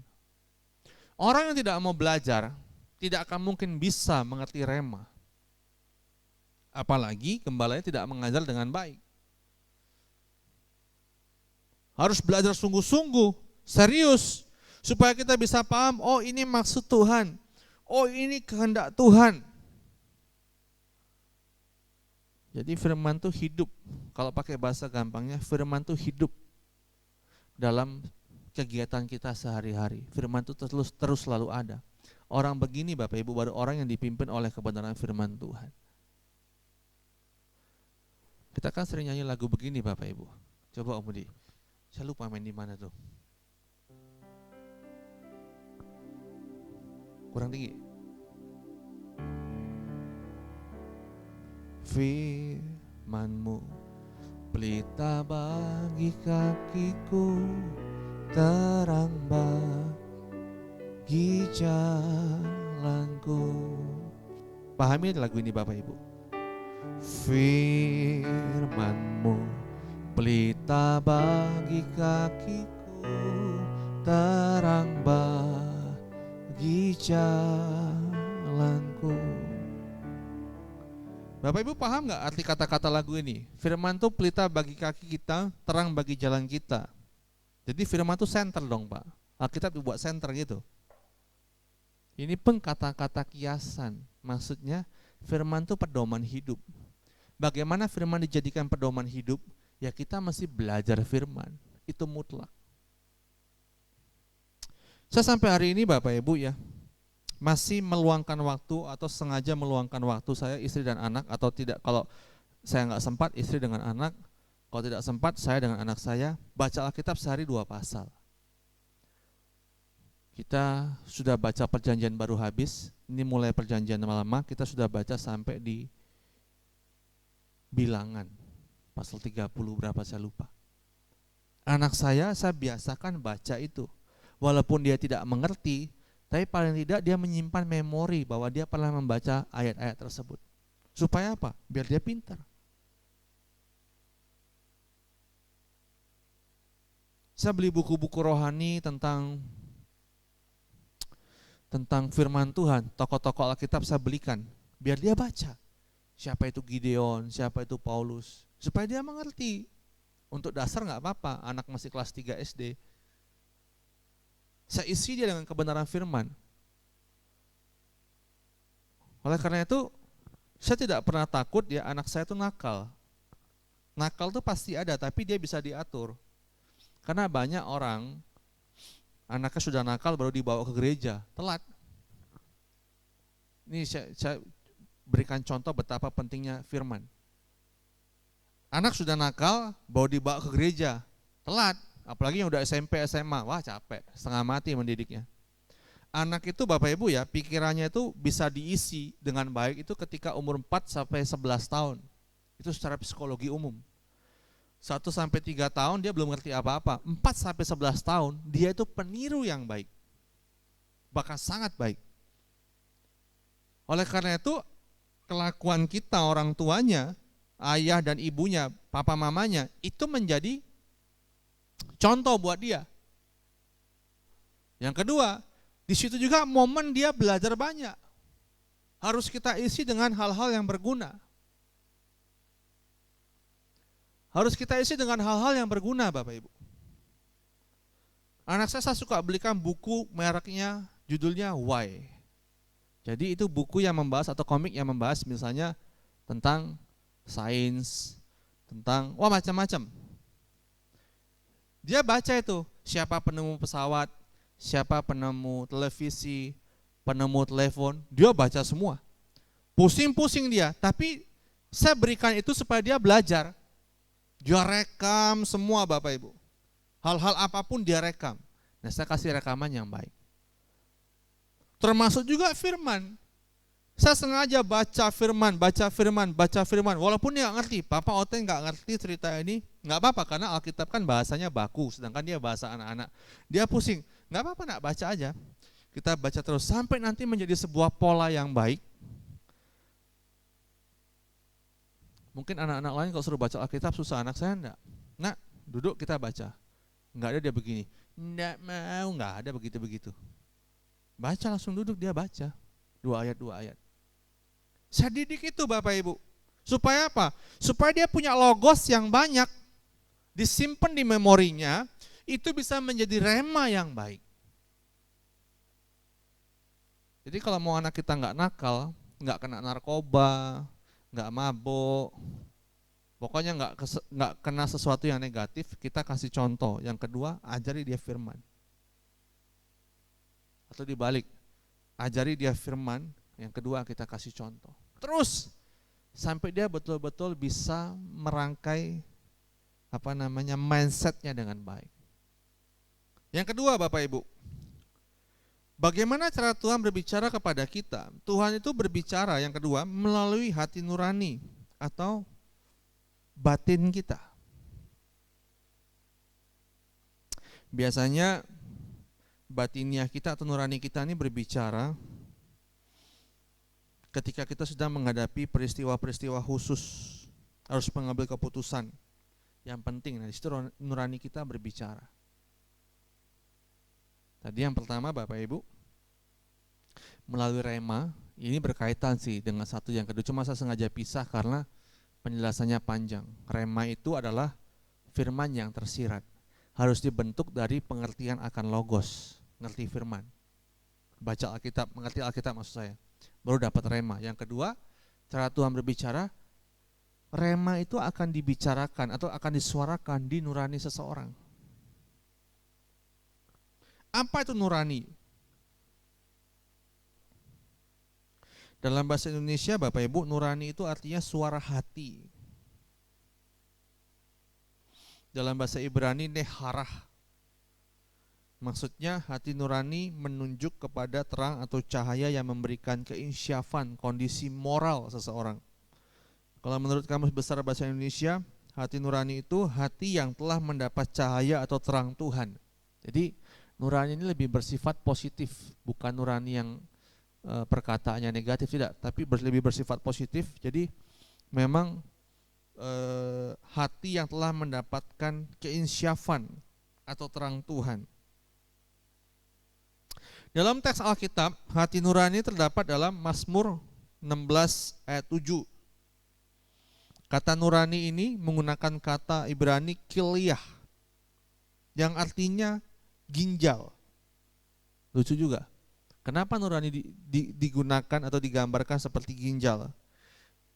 Orang yang tidak mau belajar tidak akan mungkin bisa mengerti rema. Apalagi gembalanya tidak mengajar dengan baik. Harus belajar sungguh-sungguh, serius, Supaya kita bisa paham, oh ini maksud Tuhan, oh ini kehendak Tuhan. Jadi firman itu hidup. Kalau pakai bahasa gampangnya, firman itu hidup dalam kegiatan kita sehari-hari. Firman itu terus selalu ada. Orang begini Bapak Ibu baru orang yang dipimpin oleh kebenaran firman Tuhan. Kita kan sering nyanyi lagu begini Bapak Ibu. Coba Om Budi. Saya lupa main di mana tuh. Kurang tinggi. Firman-Mu pelita bagi kakiku, terang bagi jalanku. Pahami lagu ini Bapak Ibu. Firman-Mu pelita bagi kakiku, terang bagi jalanku. Bapak Ibu paham gak arti kata-kata lagu ini? Firman itu pelita bagi kaki kita, terang bagi jalan kita. Jadi firman itu center dong Pak. Alkitab dibuat center gitu. Ini pun kata-kata kiasan. Maksudnya firman itu pedoman hidup. Bagaimana firman dijadikan pedoman hidup? Ya kita mesti belajar firman. Itu mutlak. Saya sampai hari ini Bapak Ibu ya, masih meluangkan waktu atau sengaja meluangkan waktu saya, istri dan anak, atau tidak, kalau saya nggak sempat istri dengan anak, kalau tidak sempat saya dengan anak saya, baca Alkitab sehari 2 pasal. Kita sudah baca perjanjian baru habis, ini mulai perjanjian lama, kita sudah baca sampai di Bilangan, pasal 30 berapa saya lupa. Anak saya biasakan baca itu, walaupun dia tidak mengerti, tapi paling tidak dia menyimpan memori bahwa dia pernah membaca ayat-ayat tersebut. Supaya apa? Biar dia pintar. Saya beli buku-buku rohani tentang firman Tuhan, tokoh-tokoh Alkitab saya belikan, biar dia baca. Siapa itu Gideon, siapa itu Paulus, supaya dia mengerti. Untuk dasar nggak apa-apa, anak masih kelas 3 SD. Saya isi dia dengan kebenaran firman. Oleh karena itu, saya tidak pernah takut ya anak saya itu nakal. Nakal itu pasti ada, tapi dia bisa diatur. Karena banyak orang, anaknya sudah nakal baru dibawa ke gereja, telat. Ini saya berikan contoh betapa pentingnya firman. Anak sudah nakal, baru dibawa ke gereja, telat. Apalagi yang udah SMP, SMA, wah capek, setengah mati mendidiknya. Anak itu Bapak Ibu ya, pikirannya itu bisa diisi dengan baik itu ketika umur 4 sampai 11 tahun. Itu secara psikologi umum. 1 sampai 3 tahun dia belum ngerti apa-apa. 4 sampai 11 tahun dia itu peniru yang baik. Bahkan sangat baik. Oleh karena itu kelakuan kita orang tuanya, ayah dan ibunya, papa mamanya itu menjadi contoh buat dia. Yang kedua, di situ juga momen dia belajar banyak. Harus kita isi dengan hal-hal yang berguna. Harus kita isi dengan hal-hal yang berguna Bapak Ibu. Anak saya suka belikan buku mereknya, judulnya Why. Jadi itu buku yang membahas atau komik yang membahas misalnya tentang sains, tentang macam-macam. Dia baca itu, siapa penemu pesawat, siapa penemu televisi, penemu telepon, dia baca semua. Pusing-pusing dia, tapi saya berikan itu supaya dia belajar. Dia rekam semua Bapak Ibu. Hal-hal apapun dia rekam. Nah saya kasih rekaman yang baik. Termasuk juga firman. Saya sengaja baca firman. Walaupun dia nggak ngerti, Papa Oten nggak ngerti cerita ini, nggak apa-apa karena Alkitab kan bahasanya baku, sedangkan dia bahasa anak-anak. Dia pusing, nggak apa-apa nak baca aja. Kita baca terus sampai nanti menjadi sebuah pola yang baik. Mungkin anak-anak lain kalau suruh baca Alkitab susah, anak saya enggak. Nak, duduk kita baca. Enggak ada dia begini. Enggak mau, enggak ada begitu-begitu. Baca langsung duduk dia baca. 2 ayat. Saya didik itu Bapak Ibu. Supaya apa? Supaya dia punya logos yang banyak. Disimpan di memorinya, itu bisa menjadi rema yang baik. Jadi kalau mau anak kita nggak nakal, nggak kena narkoba, nggak mabuk, pokoknya nggak kena sesuatu yang negatif, kita kasih contoh. Yang kedua, ajari dia firman. Atau dibalik, ajari dia firman, yang kedua kita kasih contoh. Terus sampai dia betul-betul bisa merangkai mindsetnya dengan baik. Yang kedua, Bapak Ibu, bagaimana cara Tuhan berbicara kepada kita? Tuhan itu berbicara, yang kedua, melalui hati nurani atau batin kita. Biasanya batiniah kita atau nurani kita ini berbicara ketika kita sedang menghadapi peristiwa-peristiwa khusus, harus mengambil keputusan yang penting. Nah, di situ nurani kita berbicara. Tadi yang pertama, Bapak Ibu, melalui rema, ini berkaitan sih dengan satu yang kedua, cuma saya sengaja pisah karena penjelasannya panjang. Rema itu adalah firman yang tersirat, harus dibentuk dari pengertian akan logos, ngerti firman, baca Alkitab, mengerti Alkitab maksud saya, baru dapat rema. Yang kedua, cara Tuhan berbicara, rema itu akan dibicarakan atau akan disuarakan di nurani seseorang. Apa itu nurani? Dalam bahasa Indonesia, Bapak Ibu, nurani itu artinya suara hati. Dalam bahasa Ibrani, neharah. Maksudnya hati nurani menunjuk kepada terang atau cahaya yang memberikan keinsyafan kondisi moral seseorang. Kalau menurut Kamus Besar Bahasa Indonesia, hati nurani itu hati yang telah mendapat cahaya atau terang Tuhan. Jadi nurani ini lebih bersifat positif, bukan nurani yang perkataannya negatif, tidak, tapi lebih bersifat positif. Jadi memang hati yang telah mendapatkan keinsyafan atau terang Tuhan. Dalam teks Alkitab, hati nurani terdapat dalam Mazmur 16 ayat 7. Kata nurani ini menggunakan kata Ibrani kiliyah, yang artinya ginjal. Lucu juga. Kenapa nurani digunakan atau digambarkan seperti ginjal?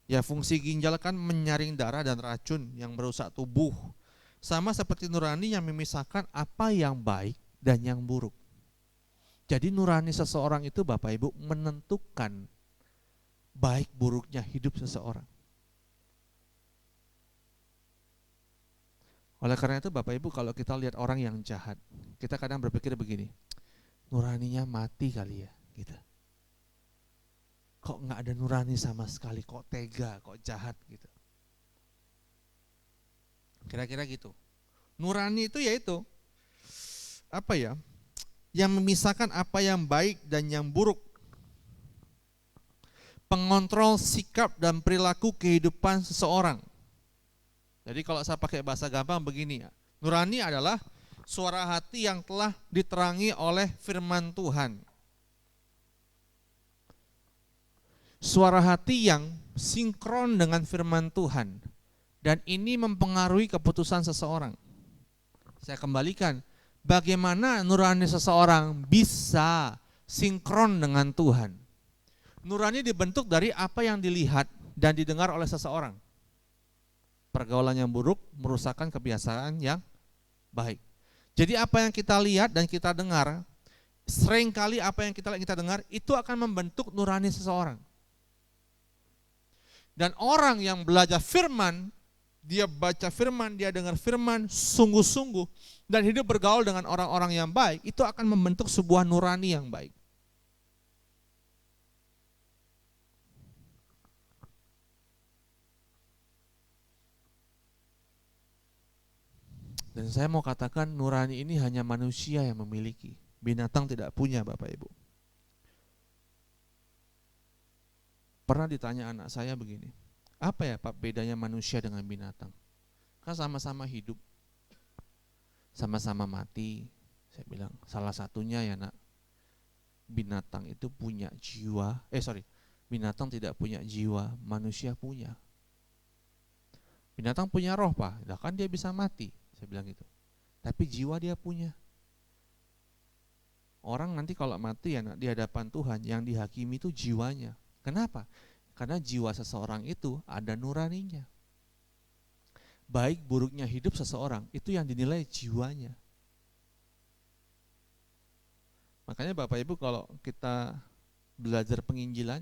Ya, fungsi ginjal kan menyaring darah dan racun yang merusak tubuh. Sama seperti nurani yang memisahkan apa yang baik dan yang buruk. Jadi nurani seseorang itu, Bapak Ibu, menentukan baik buruknya hidup seseorang. Oleh karena itu, Bapak Ibu, kalau kita lihat orang yang jahat, kita kadang berpikir begini, nuraninya mati kali ya, gitu. Kok nggak ada nurani sama sekali, kok tega, kok jahat gitu. Kira-kira gitu. Nurani itu yaitu apa ya? Yang memisahkan apa yang baik dan yang buruk. Pengontrol sikap dan perilaku kehidupan seseorang. Jadi kalau saya pakai bahasa gampang begini ya, nurani adalah suara hati yang telah diterangi oleh firman Tuhan. Suara hati yang sinkron dengan firman Tuhan. Dan ini mempengaruhi keputusan seseorang. Saya kembalikan, bagaimana nurani seseorang bisa sinkron dengan Tuhan? Nurani dibentuk dari apa yang dilihat dan didengar oleh seseorang. Pergaulan yang buruk merusakkan kebiasaan yang baik. Jadi apa yang kita lihat dan kita dengar, seringkali apa yang kita dengar itu akan membentuk nurani seseorang. Dan orang yang belajar firman, dia baca firman, dia dengar firman sungguh-sungguh dan hidup bergaul dengan orang-orang yang baik, itu akan membentuk sebuah nurani yang baik. Dan saya mau katakan nurani ini hanya manusia yang memiliki, binatang tidak punya, Bapak Ibu. Pernah ditanya anak saya begini, apa ya Pak bedanya manusia dengan binatang? Kan sama-sama hidup, sama-sama mati. Saya bilang salah satunya ya nak, binatang itu punya jiwa, binatang tidak punya jiwa, manusia punya. Binatang punya roh Pak, nah kan dia bisa mati, saya bilang gitu. Tapi jiwa dia punya. Orang nanti kalau mati ya di hadapan Tuhan, yang dihakimi itu jiwanya. Kenapa? Karena jiwa seseorang itu ada nuraninya. Baik buruknya hidup seseorang itu yang dinilai jiwanya. Makanya Bapak Ibu kalau kita belajar penginjilan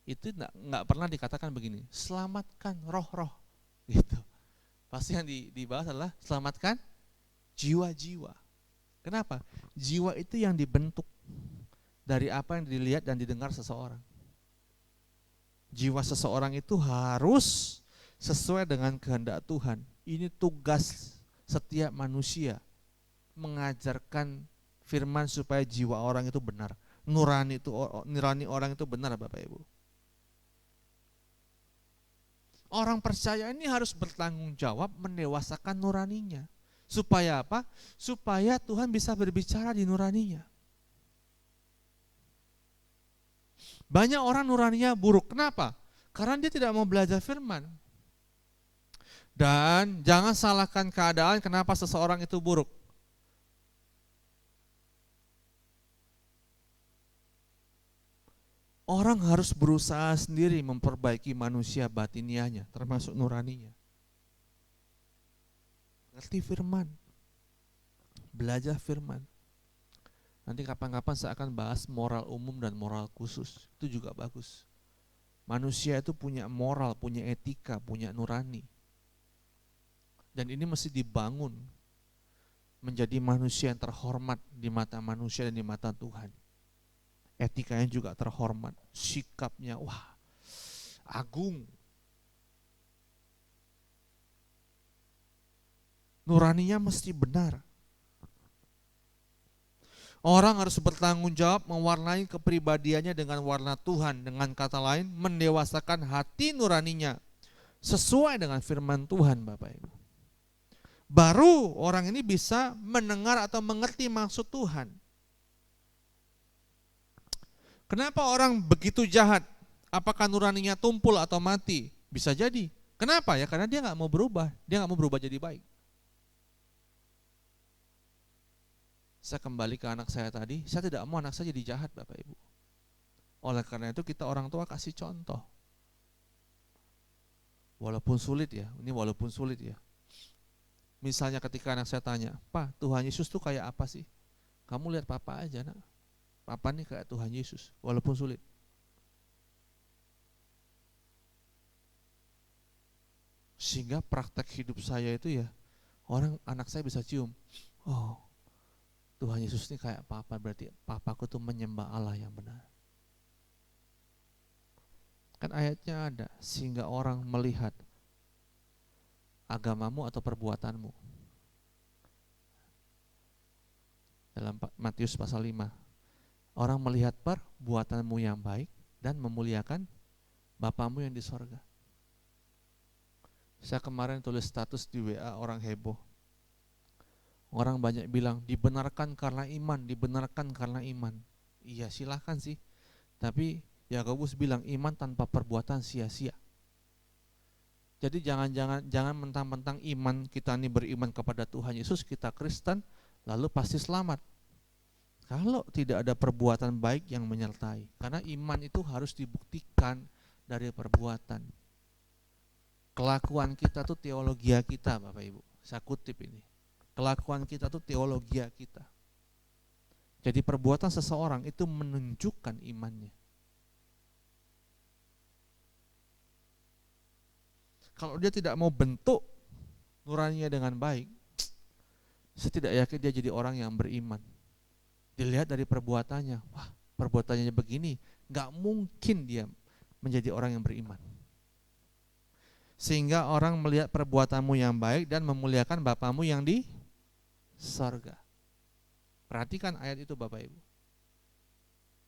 itu nggak pernah dikatakan begini, selamatkan roh-roh gitu. Pasti yang dibahas adalah selamatkan jiwa-jiwa. Kenapa? Jiwa itu yang dibentuk dari apa yang dilihat dan didengar seseorang. Jiwa seseorang itu harus sesuai dengan kehendak Tuhan. Ini tugas setiap manusia, mengajarkan firman supaya jiwa orang itu benar. Nurani orang itu benar, Bapak Ibu. Orang percaya ini harus bertanggung jawab mendewasakan nuraninya. Supaya apa? Supaya Tuhan bisa berbicara di nuraninya. Banyak orang nuraninya buruk. Kenapa? Karena dia tidak mau belajar firman. Dan jangan salahkan keadaan kenapa seseorang itu buruk. Orang harus berusaha sendiri memperbaiki manusia batiniahnya, termasuk nuraninya. Ngerti firman, belajar firman. Nanti kapan-kapan saya akan bahas moral umum dan moral khusus, itu juga bagus. Manusia itu punya moral, punya etika, punya nurani. Dan ini mesti dibangun menjadi manusia yang terhormat di mata manusia dan di mata Tuhan. Etikanya juga terhormat, sikapnya wah agung. Nuraninya mesti benar. Orang harus bertanggung jawab mewarnai kepribadiannya dengan warna Tuhan. Dengan kata lain, mendewasakan hati nuraninya sesuai dengan firman Tuhan, Bapak Ibu. Baru orang ini bisa mendengar atau mengerti maksud Tuhan. Kenapa orang begitu jahat? Apakah nuraninya tumpul atau mati? Bisa jadi. Kenapa ya? Karena dia nggak mau berubah. Dia nggak mau berubah jadi baik. Saya kembali ke anak saya tadi. Saya tidak mau anak saya jadi jahat, Bapak Ibu. Oleh karena itu kita orang tua kasih contoh. Walaupun sulit ya. Ini walaupun sulit ya. Misalnya ketika anak saya tanya, Pak, Tuhan Yesus tuh kayak apa sih? Kamu lihat Papa aja, nak. Papa nih kayak Tuhan Yesus, walaupun sulit. Sehingga praktek hidup saya itu ya, anak saya bisa cium, oh Tuhan Yesus ini kayak Papa, berarti Papaku tuh menyembah Allah yang benar. Kan ayatnya ada, sehingga orang melihat agamamu atau perbuatanmu. Dalam Matius pasal 5. Orang melihat perbuatanmu yang baik dan memuliakan Bapamu yang di sorga. Saya kemarin tulis status di WA, orang heboh. Orang banyak bilang, dibenarkan karena iman, dibenarkan karena iman. Iya silahkan sih, tapi Yakobus bilang iman tanpa perbuatan sia-sia. Jadi jangan mentang-mentang iman kita ini beriman kepada Tuhan Yesus, kita Kristen, lalu pasti selamat. Kalau tidak ada perbuatan baik yang menyertai, karena iman itu harus dibuktikan dari perbuatan. Kelakuan kita tuh teologia kita, Bapak Ibu. Saya kutip ini. Kelakuan kita tuh teologia kita. Jadi perbuatan seseorang itu menunjukkan imannya. Kalau dia tidak mau bentuk nuraninya dengan baik, saya tidak yakin dia jadi orang yang beriman. Dilihat dari perbuatannya, wah perbuatannya begini, gak mungkin dia menjadi orang yang beriman. Sehingga orang melihat perbuatanmu yang baik dan memuliakan Bapamu yang di sorga. Perhatikan ayat itu Bapak Ibu.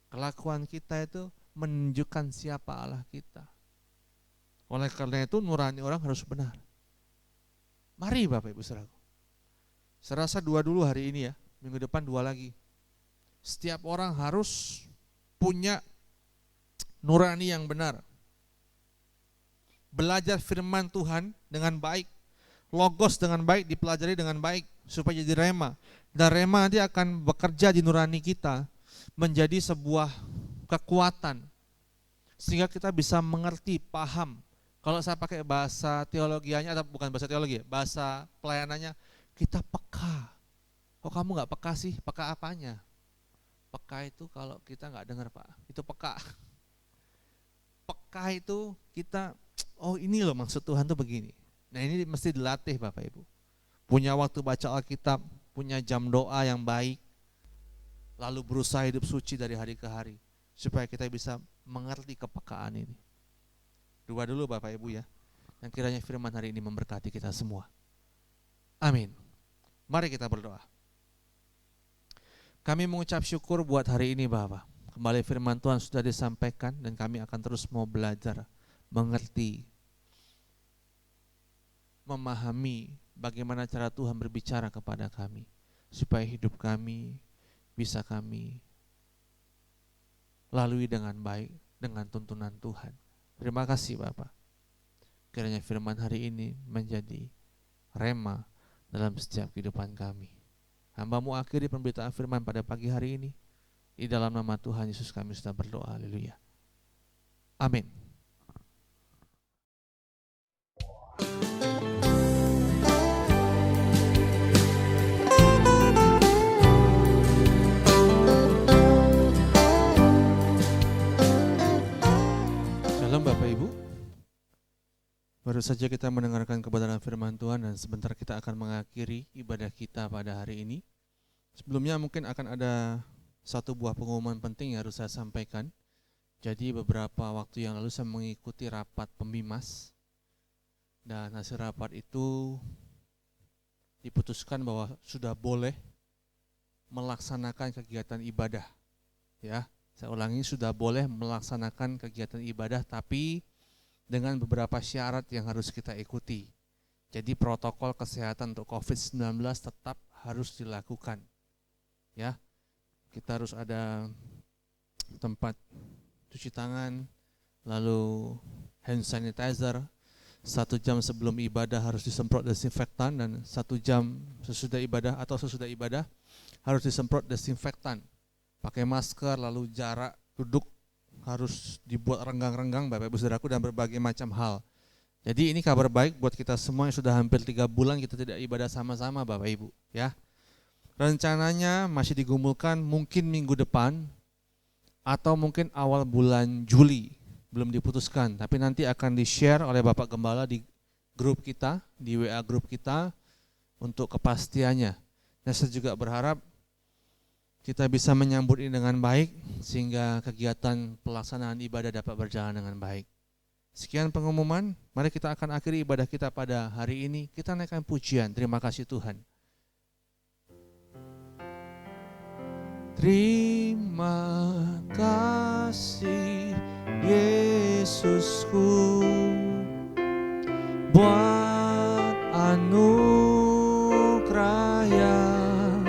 Kelakuan kita itu menunjukkan siapa Allah kita. Oleh karena itu nurani orang harus benar. Mari Bapak Ibu saudaraku. Saya rasa 2 dulu hari ini ya, minggu depan 2 lagi. Setiap orang harus punya nurani yang benar. Belajar firman Tuhan dengan baik. Logos dengan baik, dipelajari dengan baik supaya jadi rema. Dan rema nanti akan bekerja di nurani kita menjadi sebuah kekuatan sehingga kita bisa mengerti, paham. Kalau saya pakai bahasa teologianya, atau bukan bahasa teologi, bahasa pelayanannya, kita peka. Kok kamu nggak peka sih? Peka apanya? Peka itu kalau kita nggak dengar Pak, itu peka. Peka itu kita, oh ini loh maksud Tuhan tuh begini. Nah ini mesti dilatih Bapak Ibu. Punya waktu baca Alkitab, punya jam doa yang baik, lalu berusaha hidup suci dari hari ke hari, supaya kita bisa mengerti kepekaan ini. Dua dulu Bapak Ibu ya, dan kiranya firman hari ini memberkati kita semua. Amin. Mari kita berdoa. Kami mengucap syukur buat hari ini Bapak. Kembali firman Tuhan sudah disampaikan dan kami akan terus mau belajar, mengerti, memahami bagaimana cara Tuhan berbicara kepada kami, supaya hidup kami bisa kami lalui dengan baik, dengan tuntunan Tuhan. Terima kasih Bapak. Kiranya firman hari ini menjadi rema dalam setiap kehidupan kami. Hamba-Mu akhiri pemberitaan firman pada pagi hari ini. Di dalam nama Tuhan Yesus kami sudah berdoa. Haleluya. Amin. Shalom Bapak Ibu. Baru saja kita mendengarkan kebenaran firman Tuhan dan sebentar kita akan mengakhiri ibadah kita pada hari ini. Sebelumnya mungkin akan ada satu buah pengumuman penting yang harus saya sampaikan. Jadi beberapa waktu yang lalu saya mengikuti rapat pembimas dan hasil rapat itu diputuskan bahwa sudah boleh melaksanakan kegiatan ibadah. Ya, saya ulangi, sudah boleh melaksanakan kegiatan ibadah tapi dengan beberapa syarat yang harus kita ikuti. Jadi protokol kesehatan untuk COVID-19 tetap harus dilakukan. Ya, kita harus ada tempat cuci tangan, lalu hand sanitizer, 1 jam sebelum ibadah harus disemprot desinfektan, dan 1 jam sesudah ibadah atau sesudah ibadah harus disemprot desinfektan. Pakai masker, lalu jarak duduk harus dibuat renggang-renggang Bapak Ibu Saudaraku, dan berbagai macam hal. Jadi ini kabar baik buat kita semua yang sudah hampir 3 bulan kita tidak ibadah sama-sama Bapak Ibu ya. Rencananya masih digumulkan mungkin minggu depan atau mungkin awal bulan Juli, belum diputuskan, tapi nanti akan di-share oleh Bapak Gembala di grup kita, di WA grup kita untuk kepastiannya. Dan saya juga berharap kita bisa menyambut ini dengan baik sehingga kegiatan pelaksanaan ibadah dapat berjalan dengan baik. Sekian pengumuman, mari kita akan akhiri ibadah kita pada hari ini. Kita naikkan pujian, terima kasih Tuhan. Terima kasih Yesusku buat anugerah yang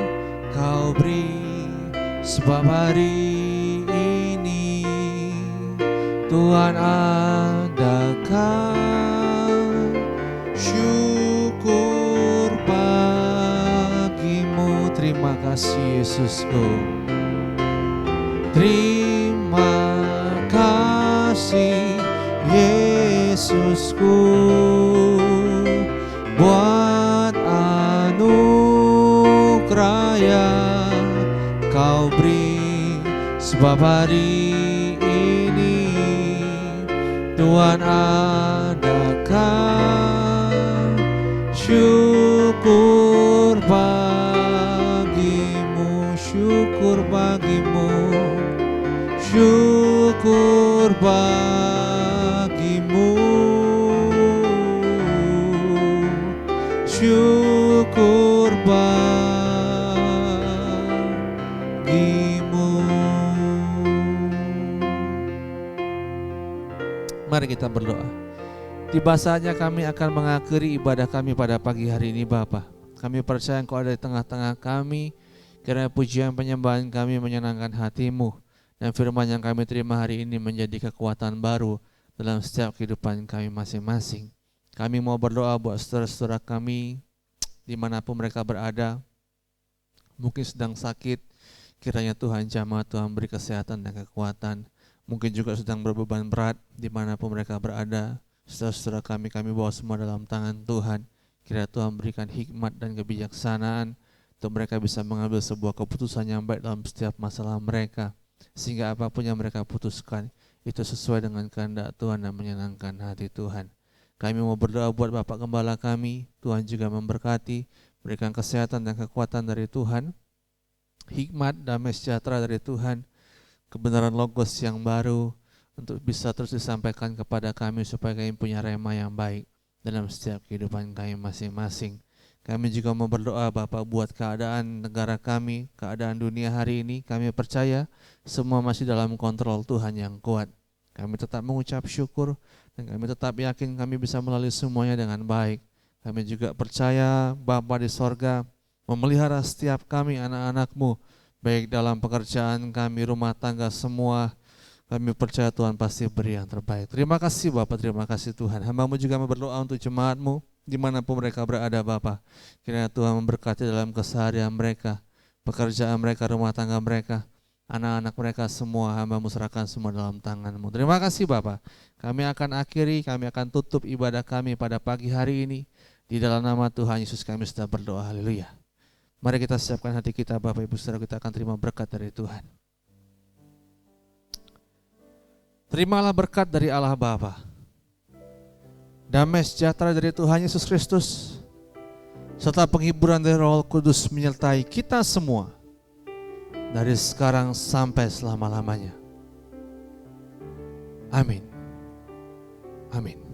Kau beri, sebab hari ini Tuhan adakan syukur bagimu. Terima kasih Yesusku. Terima kasih Yesusku buat anugerah yang Kau beri, sebab hari ini Tuhan adakan syukur bagimu, syukur bagimu, syukur bagimu, syukur bagimu. Mari kita berdoa. Tiba saatnya kami akan mengakhiri ibadah kami pada pagi hari ini Bapa. Kami percaya Engkau ada di tengah-tengah kami. Kiranya pujian penyembahan kami menyenangkan hati-Mu. Dan firman yang kami terima hari ini menjadi kekuatan baru dalam setiap kehidupan kami masing-masing. Kami mau berdoa buat saudara-saudara kami dimanapun mereka berada. Mungkin sedang sakit. Kiranya Tuhan jamah, Tuhan beri kesehatan dan kekuatan. Mungkin juga sedang berbeban berat dimanapun mereka berada. Saudara-saudara kami bawa semua dalam tangan Tuhan. Kiranya Tuhan berikan hikmat dan kebijaksanaan untuk mereka bisa mengambil sebuah keputusan yang baik dalam setiap masalah mereka. Sehingga apapun yang mereka putuskan, itu sesuai dengan kehendak Tuhan dan menyenangkan hati Tuhan. Kami mau berdoa buat Bapak Gembala kami, Tuhan juga memberkati, berikan kesehatan dan kekuatan dari Tuhan, hikmat, damai sejahtera dari Tuhan, kebenaran logos yang baru untuk bisa terus disampaikan kepada kami supaya kami punya rema yang baik dalam setiap kehidupan kami masing-masing. Kami juga mau berdoa Bapak buat keadaan negara kami, keadaan dunia hari ini. Kami percaya semua masih dalam kontrol Tuhan yang kuat. Kami tetap mengucap syukur dan kami tetap yakin kami bisa melalui semuanya dengan baik. Kami juga percaya Bapa di sorga memelihara setiap kami anak-anak-Mu, baik dalam pekerjaan kami, rumah tangga semua. Kami percaya Tuhan pasti beri yang terbaik. Terima kasih Bapak, terima kasih Tuhan. Hamba-Mu juga berdoa untuk jemaat-Mu, dimanapun mereka berada Bapak. Kiranya Tuhan memberkati dalam keseharian mereka, pekerjaan mereka, rumah tangga mereka, anak-anak mereka semua. Hamba-Mu serahkan semua dalam tangan-Mu. Terima kasih Bapak. Kami akan tutup ibadah kami pada pagi hari ini. Di dalam nama Tuhan Yesus kami sudah berdoa, haleluya. Mari kita siapkan hati kita Bapak Ibu Saudara, kita akan terima berkat dari Tuhan. Terimalah berkat dari Allah Bapa, damai sejahtera dari Tuhan Yesus Kristus, serta penghiburan dari Roh Kudus menyertai kita semua dari sekarang sampai selama-lamanya. Amin. Amin.